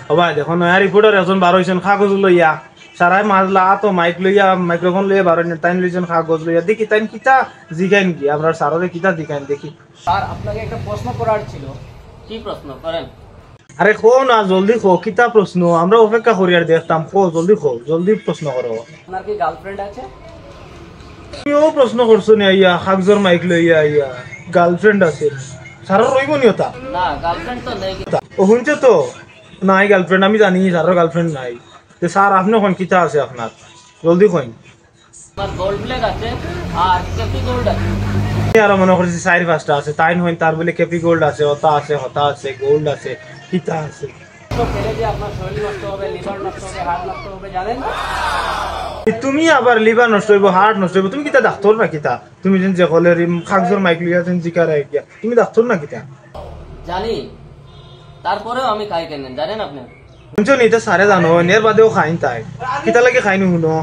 হবা দেখো নয়া রিপোর্টার একজন বার হইছেন কাগজ লইয়া সারাই মাজলা তো মাইক লইয়া মাইক্রোফোন লইয়া বার হইছেন টাইম লইছেন কাগজ লইয়া দেখি টাইম কিতা জিগাইন কি আপনার স্যাররে কিতা জিগাইন দেখি। স্যার আপনাকে একটা প্রশ্ন করার ছিল। কি প্রশ্ন করেন? আরে খো না জলদি খো কিতা প্রশ্ন আমরা অপেক্ষা করি আর দেখতাম খো জলদি প্রশ্ন করো। আপনার কি গার্লফ্রেন্ড আছে? তুমিও প্রশ্ন করছো নি আইয়া কাগজর মাইক লইয়া আইয়া গার্লফ্রেন্ড আছে স্যারের রইব নি ওটা? না গার্লফ্রেন্ড তো নেই। ও শুনছে তো নাই গার্লফ্রেন্ড আমি জানি স্যারের গার্লফ্রেন্ড নাই। তো স্যার আপনি কোন কিতা আছে আপনার জলদি কইন। আমার গোল্ড প্লেক আছে আর কেপি গোল্ড আছে। আর মনে করছি 4-5টা আছে তাই নয় তার বলে কেপি গোল্ড আছে হতা আছে গোল্ড আছে কিতা আছে। তো ফেলে যে আপনার শরীর নষ্ট হবে, লিভার নষ্ট হবে, হার্ট নষ্ট হবে জানেন? তুমি আবার লিভার নষ্ট হইব হার্ট নষ্ট হইব তুমি কিতা ডাক্তার না কিতা? তুমি যেন যে হলে কাগজর মাইক লিয়া যেন জিকার গিয়া তুমি ডাক্তার না কিতা? জানি, তারপরেও আমি খাই কেন জানেন আপনি? শুনছো নি এটা সারে জানো এর বাদেও খাইন তাই কিতা লাগে খাইনি শুনো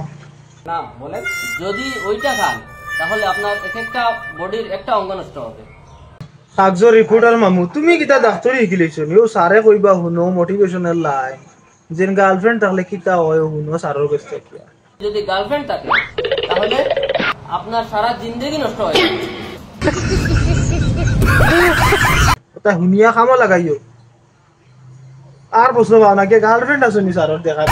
না বলেন। যদি ওইটা খান তাহলে আপনার একটা বডির একটা অঙ্গ নষ্ট হবে। কাগজর রিপোর্টার মামু তুমি কিতা ডাক্তারি শিখিলেছো নি ও সারে কইবা শুনো মোটিভেশনাল লাইন যেন গার্লফ্রেন্ড থাকলে কিতা হয় শুনো সারর কাছ থেকে। যদি গার্লফ্রেন্ড থাকে তাহলে আপনার সারা জিন্দেগি নষ্ট হয়ে যাবে। ওটা শুনিয়া খামো লাগাইও আর প্রশ্ন পাও না কে গার্লফ্রেন্ড আছে নি সারর দেখা